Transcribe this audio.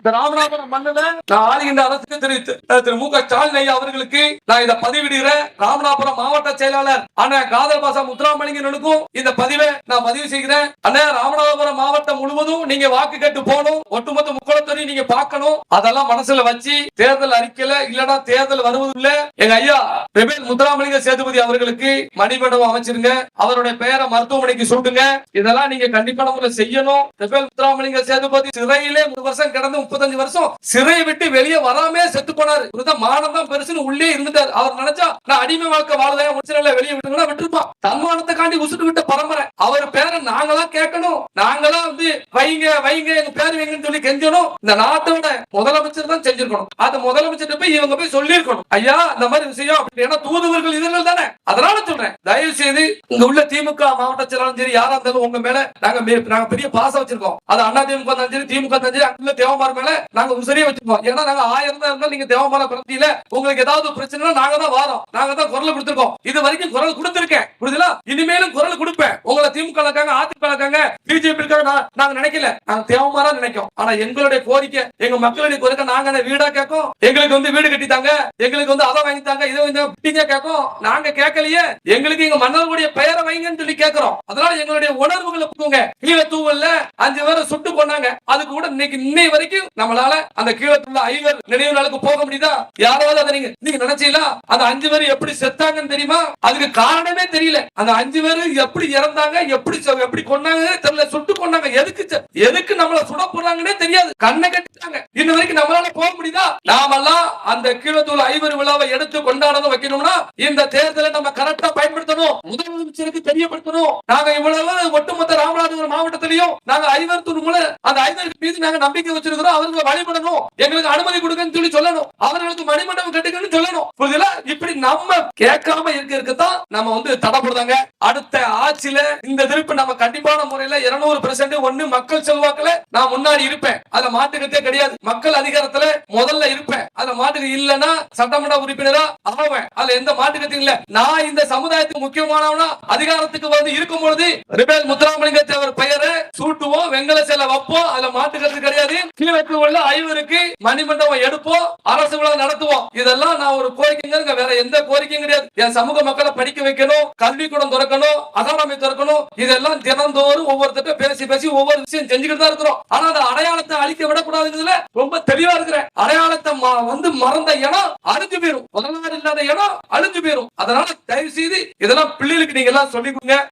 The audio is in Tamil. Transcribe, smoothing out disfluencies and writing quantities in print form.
இந்த ராமநாதபுரம் மண்ணில நான் ஆளுகின்ற அரசுக்கு தெரிவித்து திரு மு க ஸ்டாலின் ஐயா அவர்களுக்கு நான் இதை பதிவிடுகிறேன். ராமநாதபுரம் மாவட்ட செயலாளர் அண்ணன் காதல் பாசா முத்துராமலிங்கனுக்கும் இந்த பதிவை நான் பதிவு செய்கிறேன். அண்ணன் ராமநாதபுரம் மாவட்டம் முழுவதும் நீங்க வாக்கு கேட்டு போகணும், ஒட்டுமொத்த முக்கோணத்தோரையும் நீங்க பார்க்கணும். அதெல்லாம் மனசுல வச்சு தேர்தல் அறிக்கையில இல்லனா தேர்தல் வருவதில்ல எங்க ஐயா ரெபேல் முத்துராமலிங்க சேதுபதி அவர்களுக்கு மணிமண்டபம் அமைச்சிருங்க, அவருடைய பெயரை மருத்துவமனைக்கு சூட்டுங்க. இதெல்லாம் நீங்க கண்டிப்பா நம்ம செய்யணும். ரெபேல் முத்துராமலிங்க சேதுபதி சிறையிலே 3 வருஷம் கிடந்து 35 வருஷம் சிறையை விட்டு வெளியே வராமே செத்து போனாரு. மானம் தான் பெருசுன்னு உள்ளே இருந்துட்டாரு. அவர் நினைச்சா நான் அடிமை வாழ்க்கை வாழ்றேன் வெளியே விட்டுங்கன்னா விட்டுருப்பான். தன்மானத்தை காண்டி உசுட்டு விட்ட பரம்பரை. அவர் பேரை நாங்களா கேட்கணும், நாங்களா வந்து வைங்க வைங்க எங்க பேர் வைங்கன்னு சொல்லி கெஞ்சணும். இந்த நாட்டோட முதலமைச்சர் தான் செஞ்சிருக்கணும். அது முதலமைச்சர் போய் இவங்க போய் சொல்லி இருக்கணும், ஐயா இந்த மாதிரி விஷயம் அப்படி. ஏன்னா தூதுவர்கள் இதர்கள் தானே. அதனால சொல்றேன், தயவு செய்து இங்க உள்ள திமுக மாவட்ட செயலாளர் சரி யாரா இருந்தாலும் உங்க மேல நாங்க பெரிய பாசம் வச்சிருக்கோம். அது அண்ணா திமுக இருந்தாலும் சரி திமுக இருந்தாலும் சரி அங்குள்ள தேவமார் மேல நாங்க உசரியா வச்சிருக்கோம். ஏன்னா நாங்க 1000 தான் இருந்தாலும் நீங்க தேவமார பிரதியில உங்களுக்கு ஏதாவது பிரச்சனை நாங்க தான் வாரோம், நாங்க தான் குரல் கொடுத்திருக்கோம். இது வரைக்கும் குரல் கொடுத்திருக்கேன், புரியுதுல? இனிமேலும் குரல் கொடுப்பேன். உங்களை திமுக இருக்காங்க, அதிமுக இருக்காங்க, பிஜேபி இருக்காங்க, நாங்க நினைக்கல, நாங்க தேவமாரா நினைக்கும். ஆனா எங்களுடைய கோரிக்கை, எங்க மக்களுடைய கோரிக்கை, நாங்க வீடா கேட்கும், எங்களுக்கு வந்து வீடு கட்டித்தாங்க, எங்களுக்கு வந்து அதை வாங்கித்தாங்க, இதை வந்து கேட்கும். நாங்க கேட்கலையே, எங்களுக்கு எங்க மன்னர்களுடைய பெயரை வைங்கன்னு சொல்லி கேட்கிறோம். அதனால எங்களுடைய உணர்வுகளை புகுங்க. கீழே தூவல்ல 5 பேரை சுட்டு கொண்டாங்க, அதுக்கு கூட இன்னை வரைக்கும் நம்மளால அந்த கீழே தூவல 5 பேர் நினைவு நாளுக்கு போக முடியுதா? யாராவது அதை நீங்க நினைச்சீங்களா? அந்த 5 பேர் எப்படி செத்தாங்கன்னு தெரியுமா? அதுக்கு காரணமே தெரியல. அந்த 5 பேர் எப்படி இறந்தாங்க, எப்படி கொண்டாங்க தெரியல, சுட்டு கொண்டாங்க. எதுக்கு நம்மள சுட போறாங்கன்னே தெரியாது. கண்ணை கட்டிட்டாங்க. இன்ன வரைக்கும் நம்மளால போக முடியுதா? நாமெல்லாம் அந்த கீழத்தூள் 5 விழாவை எடுத்து கொண்டாட வைக்கணும்னா இந்த தேர்தலை நம்ம கரெக்டா பயன்படுத்தணும், முதலமைச்சருக்கு தெரியப்படுத்தணும். நாங்க இவ்வளவு ஒட்டுமொத்த ராமநாதபுரம் மாவட்டத்திலையும் நாங்க 5 மூலம் அந்த 5 மீது நாங்க நம்பிக்கை வச்சிருக்கிறோம். அவர்களை வழிபடணும், எங்களுக்கு அனுமதி கொடுங்கன்னு சொல்லி சொல்லணும், அவர்களுக்கு மணிமண்டபம் கட்டுங்கன்னு சொல்லணும். புரியுதுல? இப்படி நம்ம கேட்காம இருக்கதான் நம்ம வந்து தடப்படுதாங்க. அடுத்த ஆட்சியில இந்த திருப்பி நம்ம கண்டிப்பான முறையில 200% ஒண்ணு மக்கள் செல்வாக்குல நான் முன்னாடி இருப்பேன், அதுல மாட்டுக்கத்தே கிடையாது. மக்கள் அதிகாரத்துல முதல்ல இருப்பேன், அதுல மாட்டுக்கு இல்லன்னா சட்டமன்ற உறுப்பினரா ஆவேன், அதுல எந்த மாட்டுக்கத்தையும் இல்ல. நான் இந்த சமுதாயத்துக்கு முக்கியமானவனா அதிகாரத்துக்கு வந்து இருக்கும் பொழுது ரெபேல் முத்துராமலிங்க தேவர் பெயரை சூட்டுவோம், வெங்கல சிலை வைப்போம், அதுல மாட்டுக்கிறது கிடையாது. கீழே உள்ள 5 மணிமண்டபம் எடுப்போம், அரசு விழா நடத்துவோம். இதெல்லாம் நான் ஒரு கோரிக்கைங்க, வேற எந்த கோரிக்கையும் கிடையாது. என் சமூக மக்களை படிக்க வைக்கணும், கல்விக்கூடம் திறக்கணும், அகாடமி திறக்கணும். இதெல்லாம் தினந்தோறும் ஒவ்வொருத்தட்ட பேசி பேசி ஒவ்வொரு விஷயம் செஞ்சுக்கிட்டு தான் இருக்கிறோம். ஆனா அந்த அடையாளத்தை அழிக்க விடக்கூடாதுங்கிறதுல ரொம்ப தெளிவா இருக்கிறேன். அடையாளத்தை வந்து மறந்த இடம் அழிஞ்சு போயிரும், வரலாறு இல்லாத இடம் அழிஞ்சு போயிரும். அதனால தயவு செய்து இதெல்லாம் பிள்ளைகளுக்கு நீங்க எல்லாம் சொல்லிக் கொடுங்க.